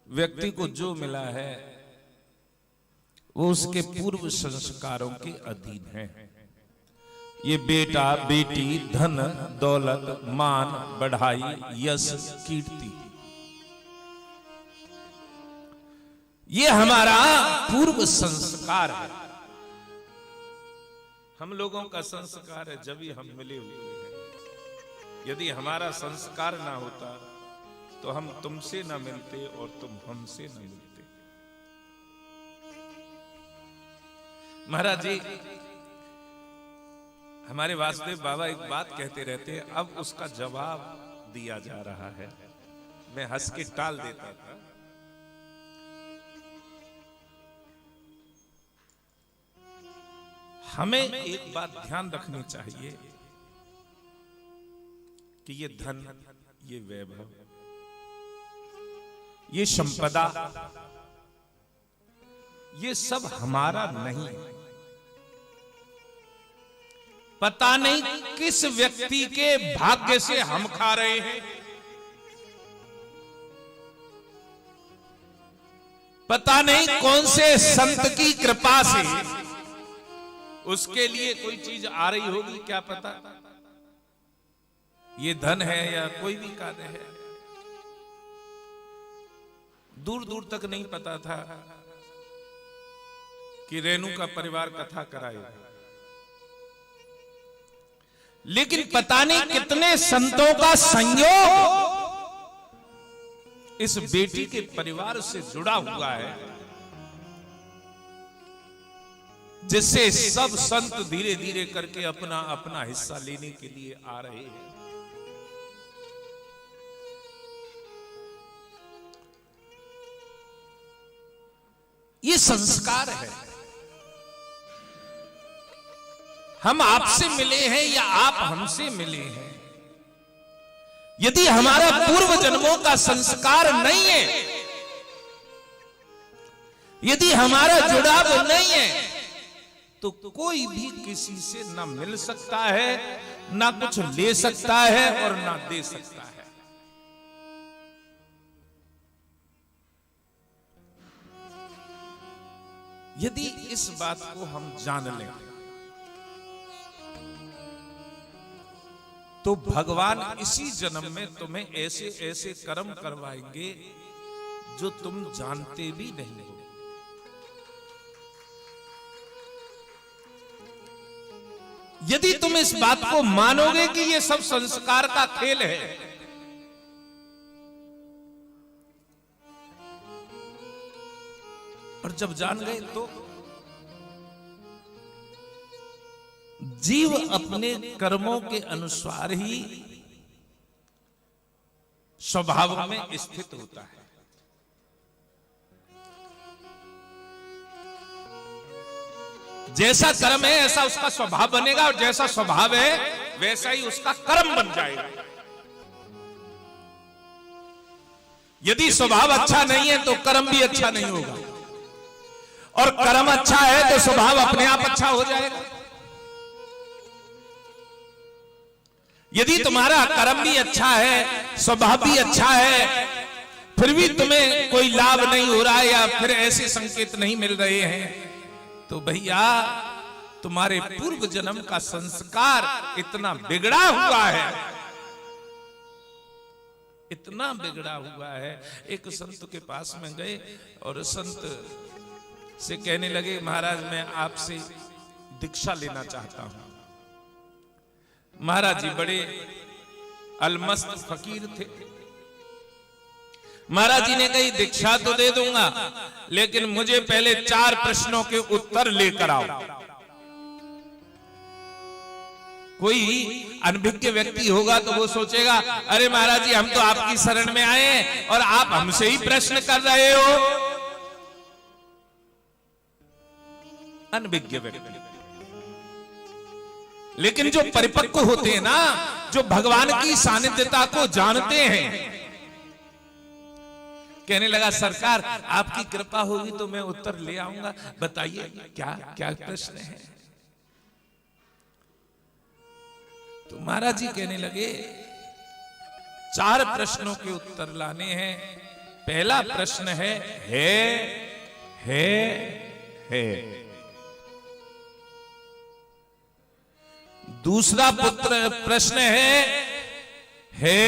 व्यक्ति को जो मिला है वो उसके पूर्व संस्कारों के अधीन है। ये बेटा बेटी, धन दौलत, मान बढ़ाई, यश कीर्ति, ये हमारा पूर्व संस्कार है। हम लोगों का संस्कार है जब ही हम मिले हुए हैं। यदि हमारा संस्कार ना होता तो हम तुमसे ना मिलते और तुम हमसे ना मिलते। महाराज जी, हमारे वासुदेव बाबा एक बात कहते रहते हैं, अब उसका जवाब दिया जा रहा है। मैं हंस के टाल देता था। हमें एक बात ध्यान रखनी चाहिए कि ये धन, ये वैभव, ये संपदा, ये सब हमारा नहीं है। पता नहीं किस व्यक्ति के भाग्य से हम खा रहे हैं, पता नहीं कौन से संत की कृपा से उसके लिए कोई चीज आ रही होगी, क्या पता ये धन है या कोई भी कार्य है। दूर दूर तक नहीं पता था कि रेणु का परिवार कथा कराएगा, लेकिन पता नहीं कितने संतों का संयोग इस बेटी के परिवार से जुड़ा हुआ है, जिससे सब संत धीरे धीरे करके अपना अपना हिस्सा लेने के लिए आ रहे हैं। ये संस्कार है। हम आपसे मिले हैं या आप हमसे मिले हैं, यदि हमारा पूर्व जन्मों का संस्कार नहीं है, यदि हमारा जुड़ाव नहीं है, तो कोई भी किसी से ना मिल सकता है, ना कुछ ले सकता है और ना दे सकता है। यदि इस बात को हम जान लें तो भगवान इसी जन्म में तुम्हें ऐसे ऐसे कर्म करवाएंगे जो तुम जानते भी नहीं हो। यदि तुम इस बात को मानोगे कि ये सब संस्कार का खेल है, और जब जान गए तो जीव अपने कर्मों के अनुसार ही स्वभाव में स्थित होता है। जैसा कर्म है ऐसा उसका स्वभाव बनेगा, और जैसा स्वभाव है वैसा ही उसका कर्म बन जाएगा। यदि स्वभाव अच्छा नहीं है तो कर्म भी अच्छा नहीं होगा, और कर्म अच्छा है तो स्वभाव अपने आप अच्छा हो जाएगा। यदि तुम्हारा कर्म भी अच्छा है, स्वभाव भी अच्छा है, फिर भी तुम्हें कोई लाभ नहीं हो रहा है या फिर ऐसे संकेत नहीं मिल रहे हैं, तो भैया तुम्हारे पूर्व जन्म का संस्कार इतना बिगड़ा हुआ है, इतना बिगड़ा हुआ है। एक संत के पास में गए और संत से कहने लगे, महाराज मैं आपसे दीक्षा लेना चाहता हूं। महाराज जी बड़े अलमस्त फकीर थे। महाराज जी ने कही दीक्षा तो दे दूंगा, लेकिन मुझे पहले 4 प्रश्नों के उत्तर लेकर आओ। कोई अनभिज्ञ व्यक्ति होगा तो वो सोचेगा, अरे महाराज जी हम तो आपकी शरण में आए हैं और आप हमसे ही प्रश्न कर रहे हो। अनभिज्ञ व्यक्ति। लेकिन जो परिपक्व होते हैं ना, जो भगवान की सानिध्यता को जानते हैं, कहने लगा सरकार आपकी कृपा होगी तो मैं उत्तर ले आऊंगा, बताइए क्या क्या प्रश्न है। तो महाराज जी कहने लगे 4 प्रश्नों के उत्तर लाने हैं, पहला प्रश्न है दूसरा प्रश्न है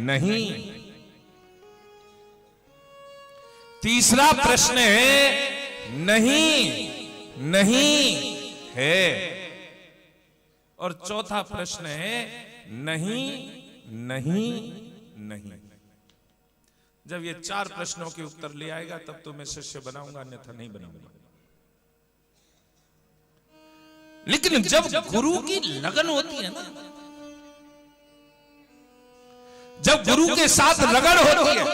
नहीं। तीसरा प्रश्न है नहीं है। और चौथा प्रश्न है नहीं। जब ये 4 प्रश्नों के उत्तर ले आएगा तब तो मैं शिष्य बनाऊंगा, अन्यथा नहीं बनाऊंगा। लेकिन जब गुरु की लगन होती है ना, जब गुरु के साथ लगन होती है,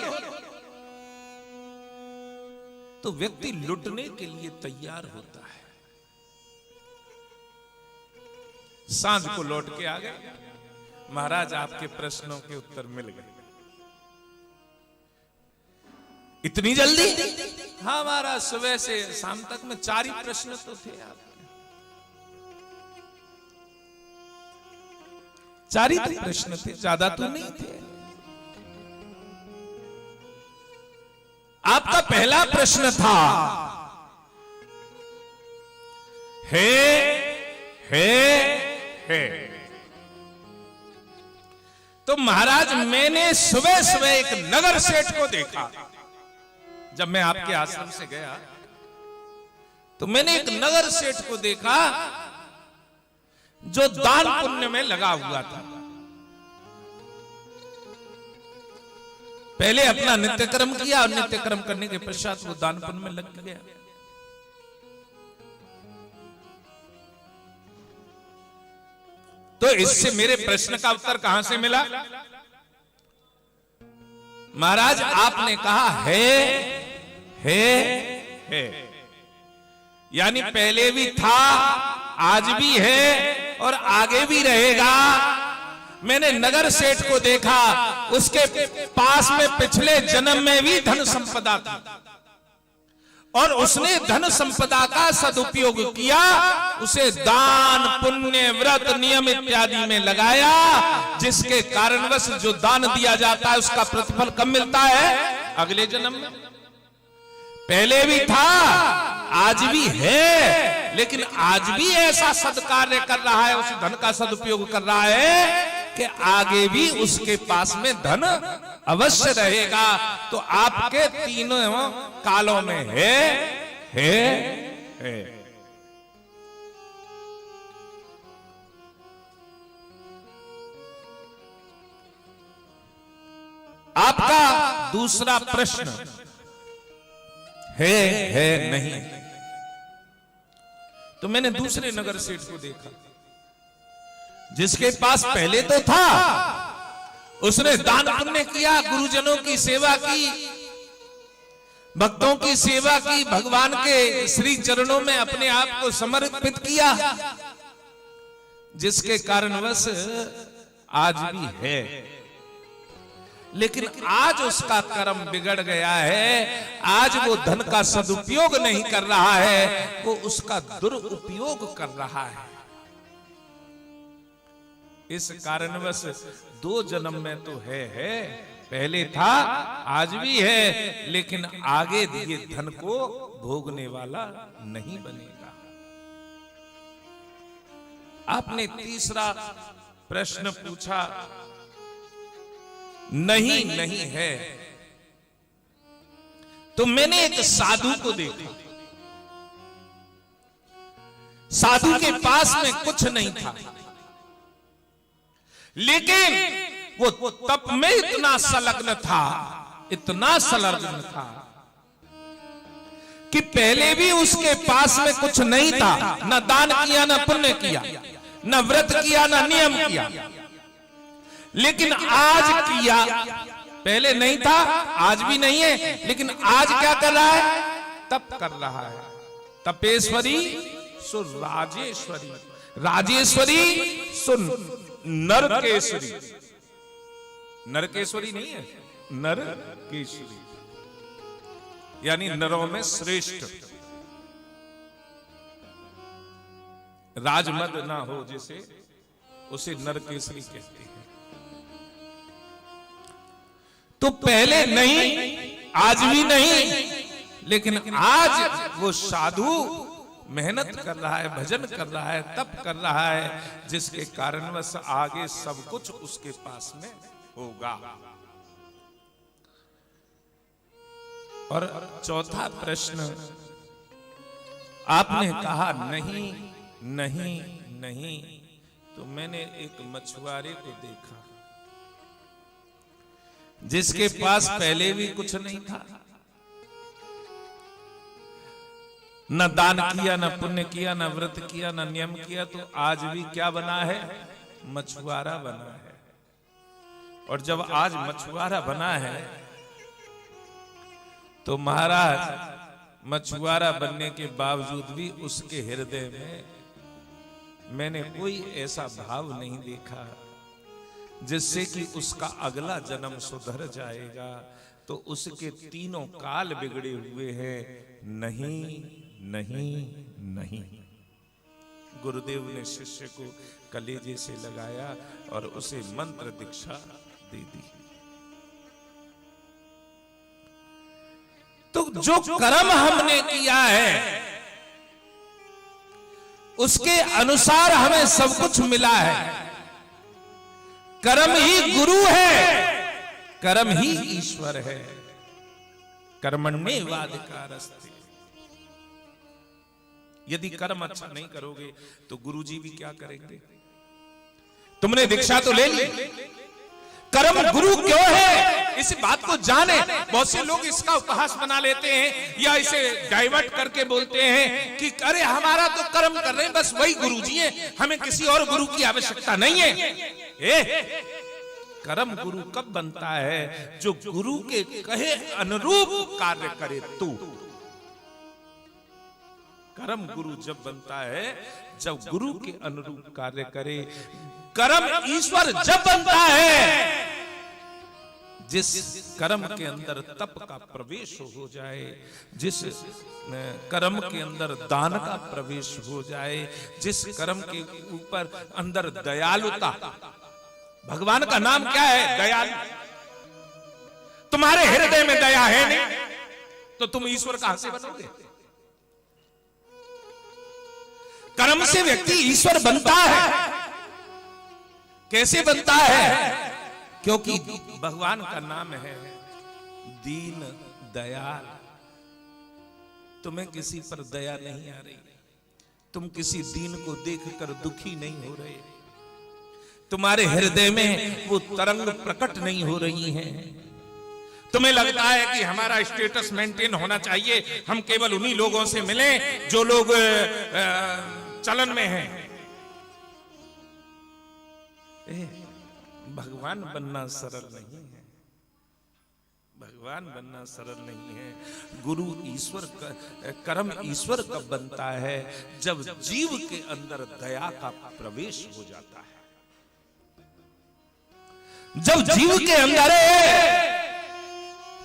तो व्यक्ति लुटने के लिए तैयार होता है। सांझ को लौट के आ गए, महाराज आपके प्रश्नों के उत्तर मिल गए। इतनी जल्दी? हाँ महाराज, सुबह से शाम तक में 4 ही प्रश्न तो थे आपके। 4 ही प्रश्न थे, ज्यादा तो नहीं थे। आपका पहला प्रश्न था है। तो महाराज मैंने सुबह सुबह एक नगर सेठ को देखा। जब मैं आपके आश्रम से गया तो मैंने एक नगर सेठ को देखा जो दान पुण्य में लगा हुआ था। पहले अपना नित्य कर्म किया और नित्य कर्म करने के पश्चात वो दान पुण्य में लग गया। तो इससे मेरे प्रश्न का उत्तर कहां से मिला? महाराज आपने कहा है यानी पहले भी था, आज भी है और आगे भी रहेगा। मैंने नगर सेठ को देखा, उसके पास में पिछले जन्म में भी धन संपदा थी और उसने धन संपदा का सदुपयोग किया, उसे दान पुण्य व्रत नियम इत्यादि में लगाया, जिसके कारणवश जो दान दिया जाता है उसका प्रतिफल कब मिलता है? अगले जन्म में। पहले भी था, आज भी है, लेकिन आज भी ऐसा सदकार्य कर रहा है, उस धन का सदुपयोग कर रहा है कि आगे भी उसके पास में धन अवश्य रहेगा। तो आपके तीनों कालों में है। आपका दूसरा प्रश्न है नहीं। तो मैंने दूसरे नगर सेठ को देखा जिसके पास पहले तो था, उसने दान पुण्य किया, गुरुजनों की सेवा की, भक्तों की सेवा की, भगवान के श्री चरणों में अपने आप को समर्पित किया, जिसके कारणवश आज भी है। लेकिन आज उसका कर्म बिगड़ गया है, आज वो धन का सदुपयोग नहीं कर रहा है, वो उसका दुरुपयोग कर रहा है। इस कारणवश 2 जन्म में तो है, पहले था, आज भी है, लेकिन आगे दिए धन को भोगने वाला नहीं बनेगा। आपने तीसरा प्रश्न पूछा नहीं है। तो मैंने एक साधु को देखा, साधु के पास में कुछ नहीं था, लेकिन वो तप में इतना संलग्न था, इतना संलग्न था कि पहले भी उसके पास में कुछ नहीं था, न दान किया, न पुण्य किया, न व्रत किया, न नियम किया, लेकिन आज किया। पहले नहीं था, आज भी नहीं है, लेकिन आज क्या कर रहा है? तप कर रहा है। तपेश्वरी सो राजेश्वरी, राजेश्वरी सो नरकेश्वरी। नरकेश्वरी नहीं है, नरकेश्वरी यानी नरों में श्रेष्ठ। राजमद ना हो जिसे, उसे नरकेश्वरी कहते हैं। तो पहले नहीं, आज भी नहीं, लेकिन आज वो साधु मेहनत कर रहा है, भजन कर रहा है, तप कर रहा है, जिसके कारणवश आगे सब कुछ उसके पास में होगा। और चौथा प्रश्न, आपने कहा नहीं नहीं नहीं, तो मैंने एक मछुआरे को देखा जिसके पास पहले भी कुछ नहीं था, न दान किया, न पुण्य किया, न व्रत किया, न नियम किया, तो आज भी क्या बना है? मछुआरा बना है। और जब आज मछुआरा बना है तो महाराज मछुआरा बनने के बावजूद भी उसके हृदय में मैंने कोई ऐसा भाव नहीं देखा जिससे कि उसका अगला जन्म सुधर जाएगा। तो उसके तीनों काल बिगड़े हुए हैं, नहीं नहीं नहीं। गुरुदेव ने शिष्य को कलेजे से लगाया और उसे मंत्र दीक्षा दे दी। तो जो कर्म हमने किया है उसके अनुसार हमें सब कुछ मिला है। कर्म ही गुरु है, कर्म ही ईश्वर है। कर्मण्येवाधिकारस्ते। यदि कर्म अच्छा नहीं करोगे तो गुरुजी भी क्या करेंगे? तुमने दीक्षा तो ले ली, कर्म गुरु क्यों है इस बात को जाने। बहुत से लोग इसका उपहास बना लेते हैं या इसे डाइवर्ट करके बोलते हैं कि अरे हमारा तो कर्म कर रहे हैं, बस वही गुरुजी हैं, हमें किसी और गुरु की आवश्यकता नहीं है। कर्म गुरु कब बनता है? जो गुरु के कहे अनुरूप कार्य करे तू। कर्म गुरु जब बनता है जब गुरु के अनुरूप कार्य करे। कर्म ईश्वर जब बनता है जिस कर्म के अंदर तप का प्रवेश हो जाए, जिस कर्म के अंदर दान का प्रवेश हो जाए, जिस कर्म के ऊपर अंदर दयालुता। भगवान का नाम क्या है? दयालु। तुम्हारे हृदय में दया है नहीं तो तुम ईश्वर कहां से बनोगे? कर्म से व्यक्ति ईश्वर बनता है। कैसे बनता है? क्योंकि भगवान का नाम है दीन दयाल। तुम्हें किसी पर दया नहीं आ रही, तुम किसी दीन को देखकर दुखी नहीं हो रहे, तुम्हारे हृदय में वो तरंग प्रकट नहीं हो रही हैं। तुम्हें लगता है कि हमारा स्टेटस मेंटेन होना चाहिए, हम केवल उन्हीं लोगों से मिलें जो लोग चलन में हैं। भगवान बनना सरल नहीं है, भगवान बनना सरल नहीं है। गुरु ईश्वर का, कर्म ईश्वर कब बनता है? जब जीव के अंदर दया का प्रवेश हो जाता है। जब जीव के अंदर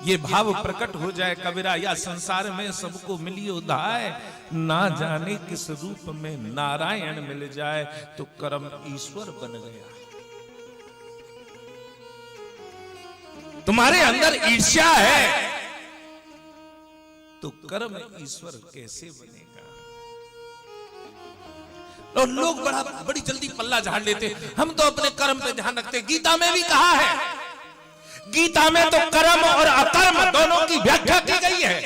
ये भाव प्रकट हो जाए, कबीरा या संसार में सबको मिलियो धाय, ना जाने किस रूप में नारायण मिल जाए, तो कर्म ईश्वर बन गया। तुम्हारे अंदर ईर्ष्या है तो कर्म ईश्वर कैसे बनेगा? और लोग बड़ी जल्दी पल्ला झाड़ लेते, हम तो अपने कर्म पे ध्यान रखते। गीता में भी कहा है, गीता में तो कर्म और अकर्म दोनों की व्याख्या की गई है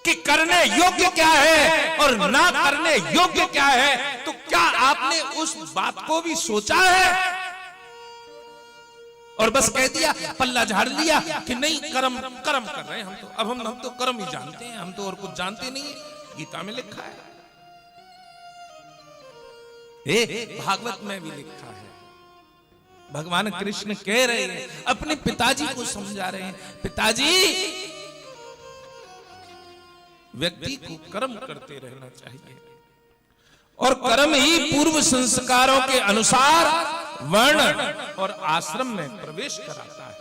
कि करने योग्य क्या है और ना करने योग्य क्या है। तो क्या आपने उस बात को भी सोचा है? और बस कह दिया, पल्ला झाड़ लिया कि नहीं कर्म कर्म कर रहे हैं हम तो, अब हम तो कर्म ही जानते हैं, हम तो और कुछ जानते नहीं है। गीता में लिखा है, भागवत में भी लिखा है। भगवान कृष्ण कह रहे हैं, अपने पिताजी को समझा रहे हैं, पिताजी व्यक्ति को कर्म करते रहना चाहिए और कर्म ही पूर्व संस्कारों के अनुसार वर्ण और आश्रम में प्रवेश कराता है।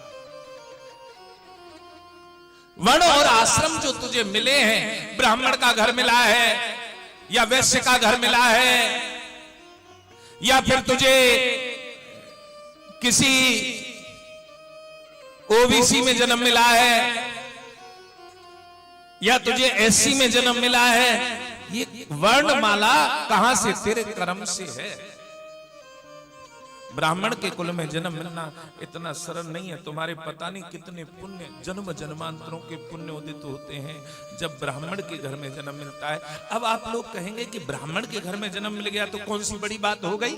वर्ण और आश्रम जो तुझे मिले हैं, ब्राह्मण का घर मिला है या वैश्य का घर मिला है या फिर तुझे किसी ओबीसी में जन्म मिला है या तुझे एससी में जन्म मिला है, ये वर्णमाला कहां से? तेरे कर्म से है। ब्राह्मण के कुल में जन्म मिलना इतना सरल नहीं है। तुम्हारे पता नहीं कितने पुण्य जन्म जन्मांतरों के पुण्य उदित होते हैं जब ब्राह्मण के घर में जन्म मिलता है। अब आप लोग कहेंगे कि ब्राह्मण के घर में जन्म मिल गया तो कौन सी बड़ी बात हो गई?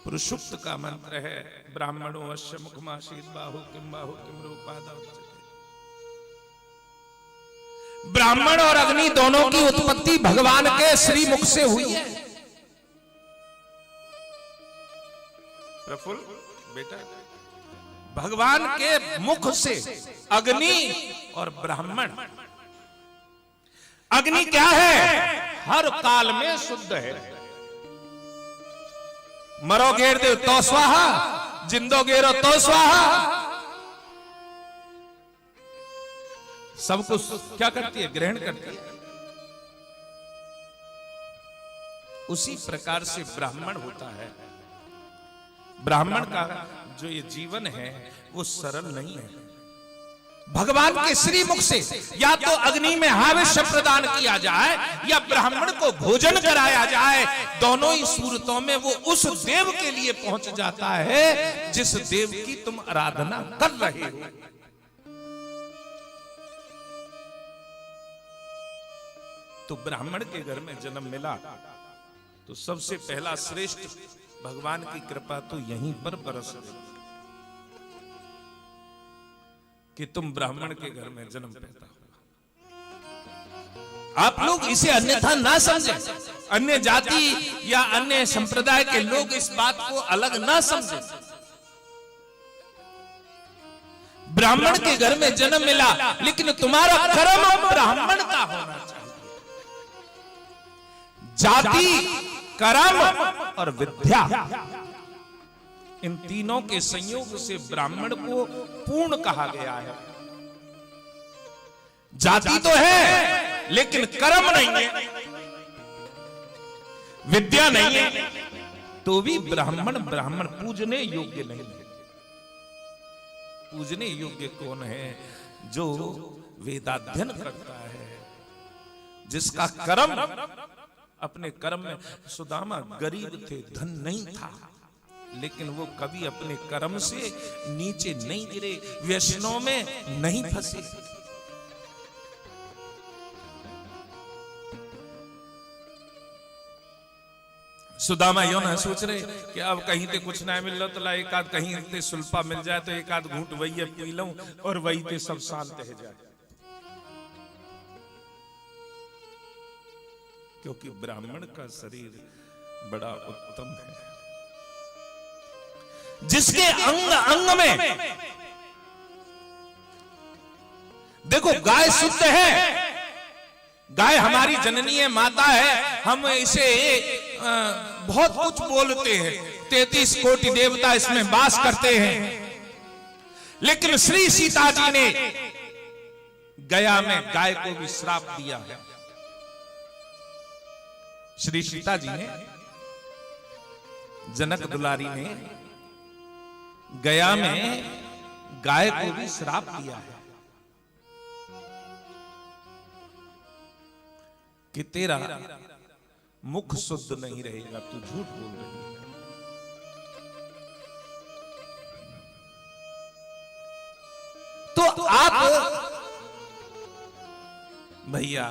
पुरुषुक्त का मंत्र है, ब्राह्मणो अश्य मुखमाशीत बाहु किम रूपादा उच्यते। ब्राह्मण और अग्नि दोनों की उत्पत्ति भगवान के श्री मुख से हुई है। प्रफुल्ल बेटा, भगवान के मुख से अग्नि और ब्राह्मण। अग्नि क्या है? हर काल में शुद्ध है। मरो घेर दे तो स्वाहा, जिंदो घेरो तो स्वाहा। सब कुछ क्या करती है? ग्रहण करती है। उसी प्रकार से ब्राह्मण होता है। ब्राह्मण का जो ये जीवन है वो सरल नहीं है। भगवान के श्री मुख से या तो अग्नि में हाविष्य प्रदान किया जाए या ब्राह्मण को भोजन कराया जाए। दोनों ही सूरतों में वो उस देव के लिए पहुंच जाता है जिस देव की तुम आराधना कर रहे हो। तो ब्राह्मण के घर में जन्म मिला तो सबसे पहला श्रेष्ठ भगवान की कृपा तो यहीं पर बरस गई कि तुम ब्राह्मण के घर में जन्म पैदा हुआ। आप लोग इसे अन्यथा ना समझें, अन्य जाति या अन्य संप्रदाय के लोग इस बात को अलग ना समझें। ब्राह्मण के घर में जन्म मिला, लेकिन तुम्हारा कर्म ब्राह्मण का होना चाहिए। जाति, कर्म और विद्या, इन तीनों के संयोग से ब्राह्मण को पूर्ण कहा गया है। जाति तो है लेकिन कर्म नहीं है, विद्या नहीं है, तो भी ब्राह्मण पूजने योग्य नहीं है। पूजने योग्य कौन है? जो वेदाध्ययन करता है, जिसका कर्म, अपने कर्म में सुदामा गरीब थे, धन नहीं था, लेकिन वो कभी अपने कर्म से नीचे नहीं गिरे, व्यसनों में नहीं फंसे। सुदामा यो ना सोच रहे कि अब कहीं ते कुछ ना मिल रहा तो ला एक आध कहीं ते सुल्फा मिल जाए तो एक आध घूंट वही पी लूं और वही ते सब शांत हो जाए। क्योंकि ब्राह्मण का शरीर बड़ा उत्तम है, जिसके अंग अंग में देखो गाय शुद्ध है, गाय हमारी जननी है, माता है। हम इसे बहुत कुछ बोलते हैं, 33 कोटि देवता इसमें वास करते हैं, लेकिन श्री सीता जी ने गया में गाय को भी श्राप दिया है। श्री सीता जी ने, जनक दुलारी ने गया में गाय को भी श्राप दिया है कि तेरा मुख शुद्ध नहीं रहेगा, तू झूठ बोल रही है। तो आप भैया,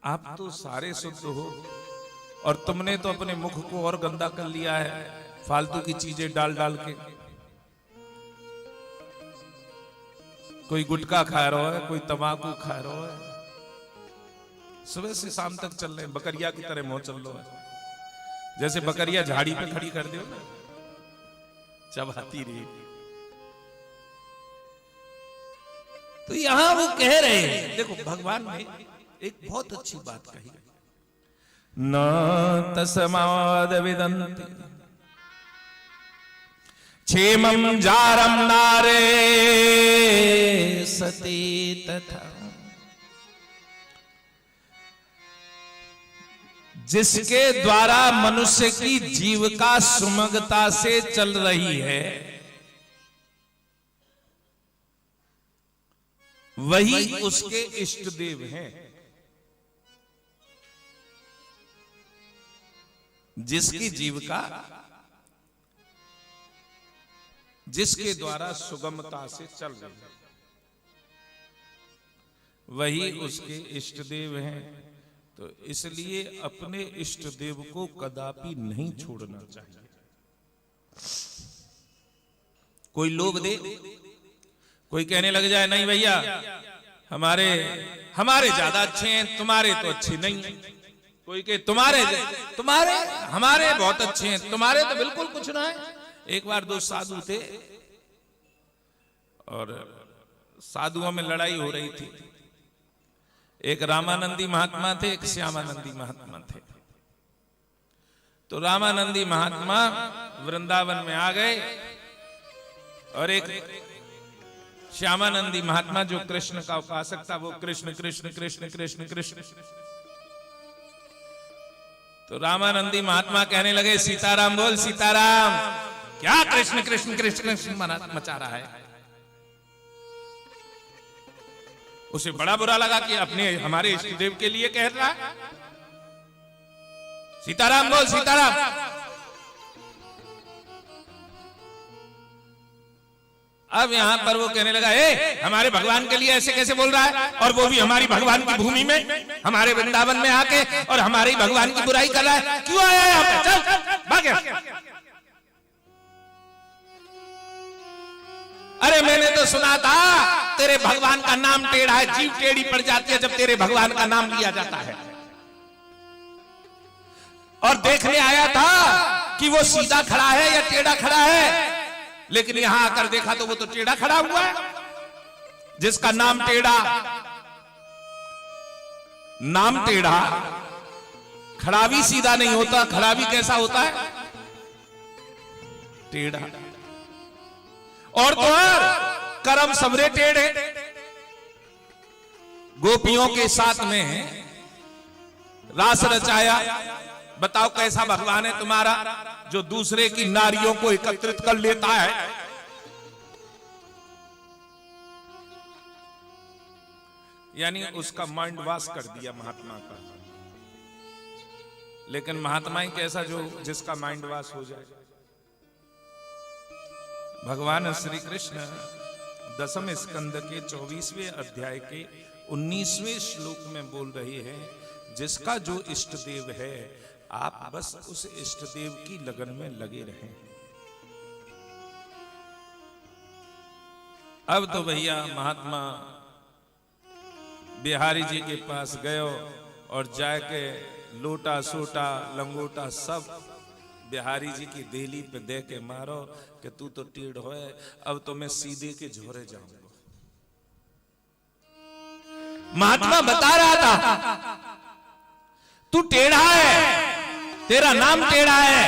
आप तो सारे शुद्ध हो और तुमने तो अपने मुख को और गंदा कर लिया है फालतू की चीजें डाल डाल के। कोई गुटखा खा रहा है, कोई तंबाकू खा रहा है, सुबह से शाम तक चल रहे हैं, बकरिया की तरह मोह चल रहा है। जैसे बकरिया झाड़ी पे खड़ी कर दो ना, चबाती रही। तो यहां वो कह रहे हैं, देखो भगवान ने एक बहुत अच्छी बात कही, न तस्माद विदन्ति क्षेमं जारं नारे सती तथा। जिसके द्वारा मनुष्य की जीविका सुमगता से चल रही है, वही उसके इष्ट देव हैं। जिसकी जीविका, जिसके द्वारा सुगमता से चल रही है, वही उसके इष्ट देव हैं। तो इसलिए अपने इष्ट देव को कदापि नहीं छोड़ना चाहिए। कोई लोभ दे, कोई कहने लग जाए नहीं भैया हमारे ज्यादा अच्छे हैं, तुम्हारे तो अच्छे नहीं। कोई कहे तुम्हारे हमारे बहुत अच्छे हैं, तुम्हारे तो बिल्कुल कुछ ना है। एक बार दो साधु थे और साधुओं में लड़ाई हो रही थी। एक रामानंदी महात्मा थे, एक श्यामानंदी महात्मा थे। तो रामानंदी महात्मा वृंदावन में आ गए और एक श्यामानंदी महात्मा जो कृष्ण का उपासक था, वो कृष्ण कृष्ण कृष्ण कृष्ण कृष्ण। तो रामानंदी महात्मा कहने लगे सीताराम बोल सीताराम। क्या कृष्ण कृष्ण कृष्ण कृष्ण मचा रहा है? उसे बड़ा बुरा लगा कि अपने हमारे इष्ट देव के लिए कह रहा है। सीताराम बोल सीताराम। अब यहां पर वो कहने लगा हमारे भगवान के लिए ऐसे कैसे बोल रहा है, और वो भी हमारी भगवान की भूमि में, हमारे वृंदावन में आके और हमारी भगवान की बुराई कर रहा है। क्यों आया यहां पे? चल भाग। अरे मैंने तो सुना था तेरे भगवान का नाम टेढ़ा है, जीव टेढ़ी पड़ जाती है जब तेरे भगवान का नाम लिया जाता है। और देखने आया था कि वो सीधा खड़ा है या टेढ़ा खड़ा है, लेकिन यहां आकर देखा तो वो तो टेढ़ा खड़ा हुआ है। जिसका नाम टेढ़ा, नाम टेढ़ा, खड़ा भी सीधा नहीं होता। खड़ा भी कैसा होता है? टेढ़ा। और तो और कर्म सबरे टेढ़े। गोपियों के साथ में रास रचाया। बताओ कैसा भगवान है तुम्हारा जो दूसरे की नारियों को एकत्रित कर लेता है। यानी उसका माइंड वॉश कर दिया महात्मा का। लेकिन महात्मा ही कैसा जो जिसका माइंड वॉश हो जाए। भगवान श्री कृष्ण 10वें स्कंद के 24वें अध्याय के 19वें श्लोक में बोल रहे हैं, जिसका जो इष्ट देव है आप बस उस इष्ट देव की लगन में लगे रहें। अब तो भैया महात्मा बिहारी जी के पास गयो और जाके लोटा सोटा लंगोटा सब बिहारी जी की देली पे दे के मारो कि तू तो टीढ़ होए, अब तो मैं सीधे के झोरे जाऊंगा। महात्मा बता रहा था तू टेढ़ा है, तेरा नाम टेढ़ा है।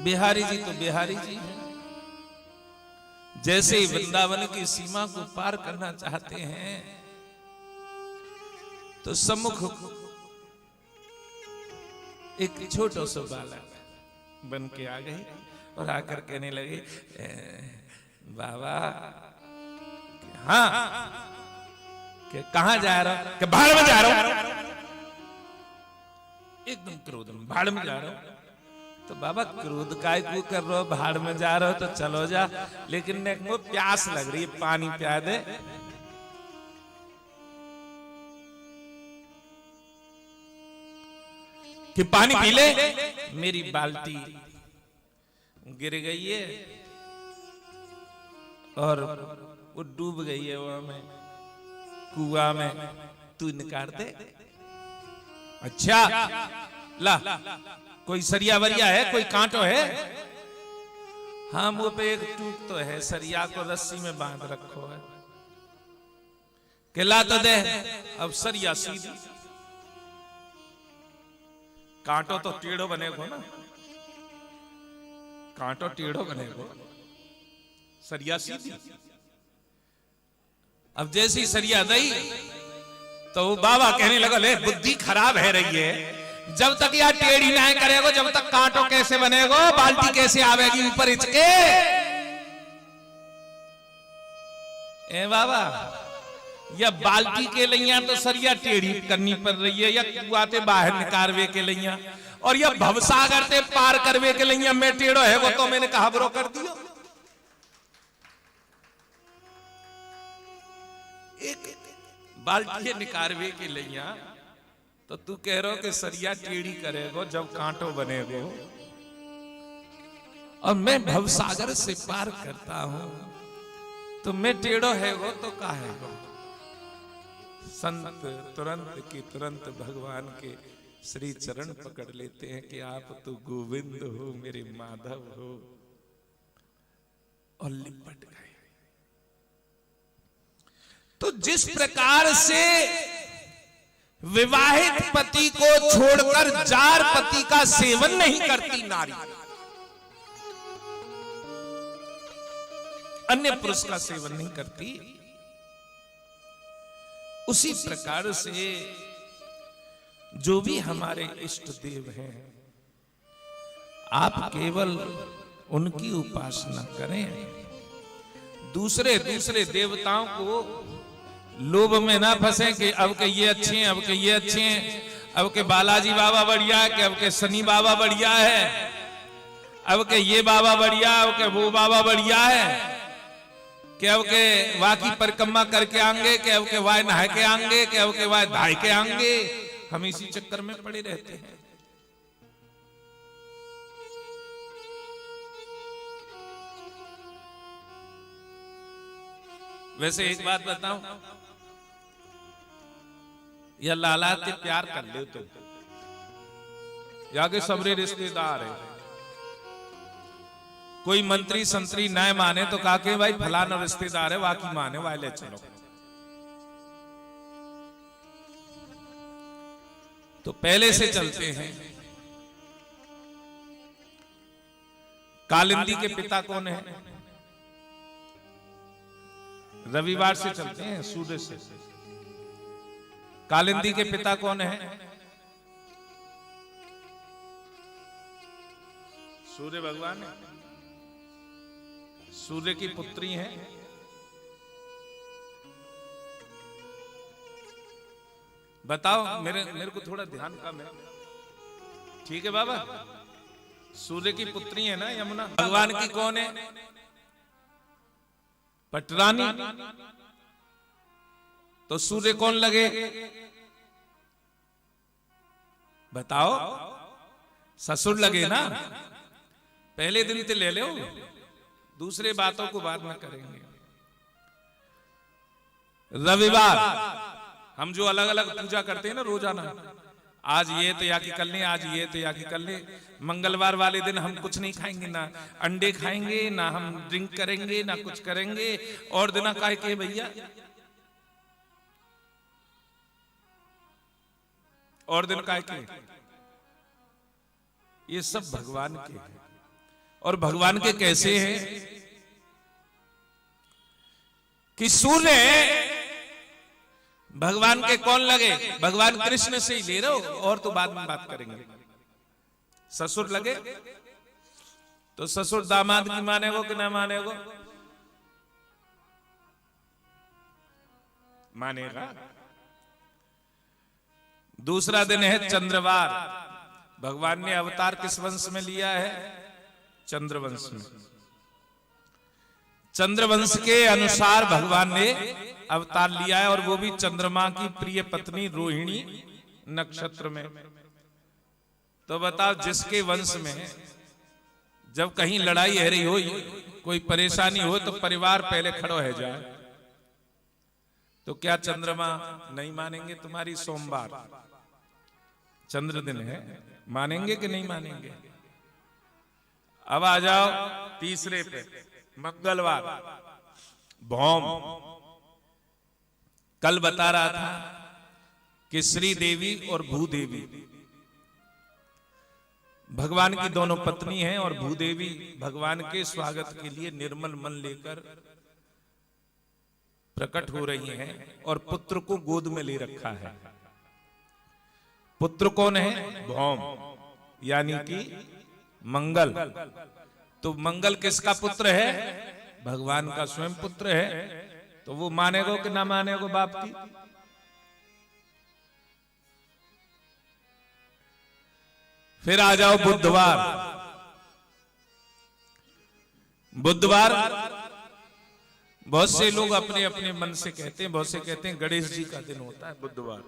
बिहारी जी तो बिहारी जी हैं। जैसे ही वृंदावन की सीमा को पार करना चाहते हैं तो सम्मुख एक छोटा सा बालक बन के आ गए और आकर कहने लगे बाबा हाँ कि कहां जा रहा हूं? कि भाड़ में जा रहा हूं। एकदम क्रोध में भाड़ में जा रहा हूं। तो बाबा क्रोध काय क्यों कर रहे हो? भाड़ में जा रहे हो तो चलो जा, लेकिन वो प्यास लग रही है, पानी पिया दे। कि पानी पी ले। मेरी बाल्टी गिर गई है और वो डूब गई है वहां में कुआं में, तू निकाल दे। अच्छा ला, कोई सरिया वरिया है, कोई कांटो है? हाँ मुंह पे एक टूक तो है, सरिया को रस्सी में बांध रखो है। ला तो दे। अब सरिया सीधी, कांटो तो टेढ़ो बनेगो ना, कांटो टेढ़ो बनेगो, सरिया सीधी। अब जैसी सरिया दई तो वो बाबा कहने लगा, ले बुद्धि खराब है रही है, जब तक यार टेढ़ी ना करेगो, जब तक कांटो कैसे बनेगो, बाल्टी कैसे आवेगी ऊपर इचके। ए बाबा, या बाल्टी के लिया तो सरिया टेढ़ी करनी पड़ रही है, या कुआते बाहर निकारवे के लिया, और या भवसागर से पार करवे के लिया मैं टेढ़ो है वो तो मैंने कहा ब्रो कर दिया। एक बाल्टी निकारवे के लिया तो तू कह रहा कि सरिया टेढ़ी करेगो जब कांटो बनेगो, और मैं भवसागर से पार करता हूं तो मैं टेढ़ो है वो तो का है वो। संत तुरंत की तुरंत भगवान के श्री चरण पकड़ लेते हैं कि आप तो गोविंद हो, मेरे माधव हो, और लिपट गए। तो जिस प्रकार से विवाहित पति को छोड़कर जार पति का सेवन नहीं करती नारी, अन्य पुरुष का सेवन नहीं करती, उसी प्रकार से जो भी हमारे इष्ट देव हैं, आप केवल उनकी उपासना करें। दूसरे देवताओं को लोभ में ना फंसे कि अब के ये अच्छे हैं, अब के ये अच्छे हैं, अब के बालाजी बाबा बढ़िया है, कि अब के शनि बाबा बढ़िया है, अब के ये बाबा बढ़िया, अब के वो बाबा बढ़िया है, कि अब के वाह की परिक्रमा करके आएंगे, कि अब के वाह नहा के आएंगे, कि अब के वाह धाय के आएंगे। हम इसी चक्कर में पड़े रहते हैं। वैसे एक बात बताऊं, या लाला के प्यार कर ले तो या के सबरे रिश्तेदार है, कोई मंत्री संतरी न माने तो कहा के भाई फलाना रिश्तेदार है वाकी माने वाले चलो। तो पहले से चलते हैं। कालिंदी के पिता कौन है? रविवार से चलते हैं, सूर्य से। कालिंदी के पिता कौन है? सूर्य भगवान है। सूर्य की पुत्री है। बताओ, मेरे को थोड़ा ध्यान कम है। ठीक है बाबा, सूर्य की पुत्री है ना यमुना। भगवान की कौन है? पटरानी। तो सूर्य कौन लगे? बताओ, ससुर लगे ना। पहले दिन तो ले लो, दूसरे बातों को बाद में करेंगे। रविवार हम जो अलग अलग पूजा करते हैं ना रोजाना, आज ये तैयारी कर लें, आज ये तैयारी कर लें। मंगलवार वाले दिन हम कुछ नहीं खाएंगे, ना अंडे खाएंगे, ना हम ड्रिंक करेंगे, ना कुछ करेंगे। और दिन काय के भैया, और दिन काय के, ये सब भगवान के हैं। और भगवान के कैसे हैं कि सूर्य भगवान के कौन लगे? भगवान कृष्ण से ही ले रहे हो, और तो बाद में बात करेंगे। ससुर लगे तो ससुर दामाद की मानेगो कि ना मानेगो? मानेगा। दूसरा दिन है चंद्रवार। भगवान ने अवतार किस वंश में लिया है? चंद्रवंश में। चंद्रवंश के अनुसार भगवान ने अवतार लिया है, और वो भी चंद्रमा की प्रिय पत्नी रोहिणी नक्षत्र में। तो बताओ, जिसके वंश में जब कहीं लड़ाई है रही हो, कोई परेशानी हो, तो परिवार पहले खड़ो है जाए, तो क्या चंद्रमा नहीं मानेंगे तुम्हारी? सोमवार चंद्र दिन है, मानेंगे कि नहीं मानेंगे? अब आ जाओ तीसरे पे, मंगलवार भौम। कल बता रहा था कि श्री देवी और भूदेवी भगवान की दोनों पत्नी हैं, और भूदेवी भगवान के स्वागत के लिए निर्मल मन लेकर प्रकट हो रही हैं और पुत्र को गोद में ले रखा है। पुत्र कौन है? भौम, यानी कि मंगल। तो मंगल किसका पुत्र है? भगवान का स्वयं पुत्र है। तो वो मानेगो कि ना मानेगो बाप की? फिर आ जाओ बुधवार। बुधवार बहुत से लोग अपने अपने मन से कहते हैं, बहुत से कहते हैं गणेश जी का दिन होता है बुधवार।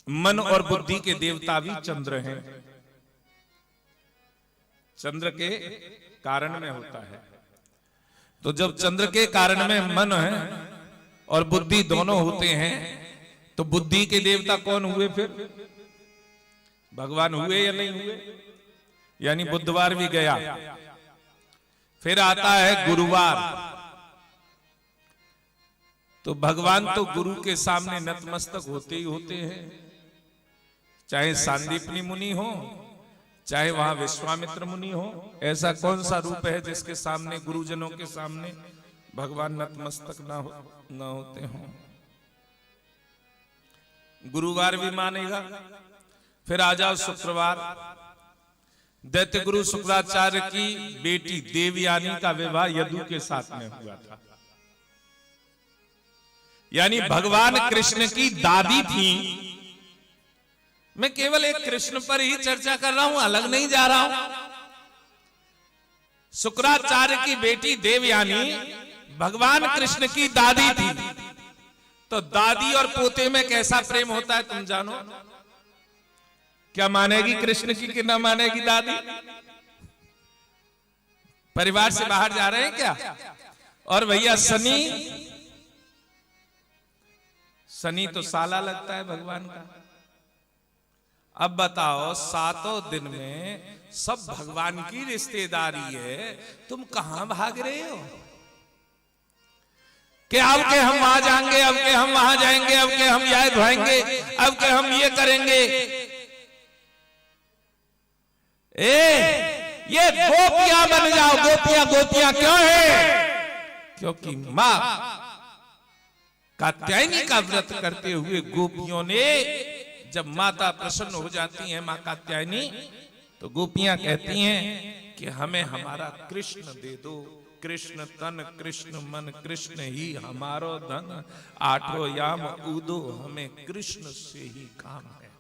मन और बुद्धि के देवता भी चंद्र हैं। चंद्र के कारण में होता है। तो जब चंद्र के कारण में मन है और बुद्धि दोनों होते हैं, तो बुद्धि के देवता कौन हुए? फिर भगवान हुए या नहीं हुए? यानी बुधवार भी गया। फिर आता है गुरुवार। तो भगवान तो गुरु के सामने नतमस्तक होते ही होते हैं, चाहे सांदीपनी मुनि हो, चाहे वहां विश्वामित्र मुनि हो। ऐसा कौन सा रूप है जिसके सामने, गुरुजनों के सामने भगवान नतमस्तक ना होते हो? गुरुवार भी मानेगा। फिर आ जाओ शुक्रवार। दैत्य गुरु शुक्राचार्य की बेटी देवयानी का विवाह यदु के साथ में हुआ था। यानी भगवान कृष्ण की दादी थी। मैं केवल एक कृष्ण पर ही चर्चा कर रहा हूं, अलग नहीं जा रहा हूं। शुक्राचार्य की बेटी देवयानी भगवान कृष्ण की दादी थी। तो दादी और पोते में कैसा प्रेम होता है तुम जानो? क्या मानेगी कृष्ण की कि ना मानेगी दादी? परिवार से बाहर जा रहे हैं क्या? और भैया शनि तो साला लगता है भगवान का। अब बताओ, 7 दिन में सब भगवान की रिश्तेदारी है, तुम कहां भाग रहे हो? कि अब के हम वहां जाएंगे, अब के हम वहां जाएंगे, अब के हम यह धोएंगे, अब के हम ये करेंगे। ये गोपियां बन जाओ। गोपियां गोपियां क्यों है? क्योंकि मां कात्यायनी का व्रत करते हुए गोपियों ने, जब माता प्रसन्न हो जाती है मां कात्यायनी, तो गोपियां कहती हैं कि हमें हमारा कृष्ण दे दो। कृष्ण तन कृष्ण मन कृष्ण ही हमारो धन, 8 याम उदो हमें कृष्ण से ही काम है।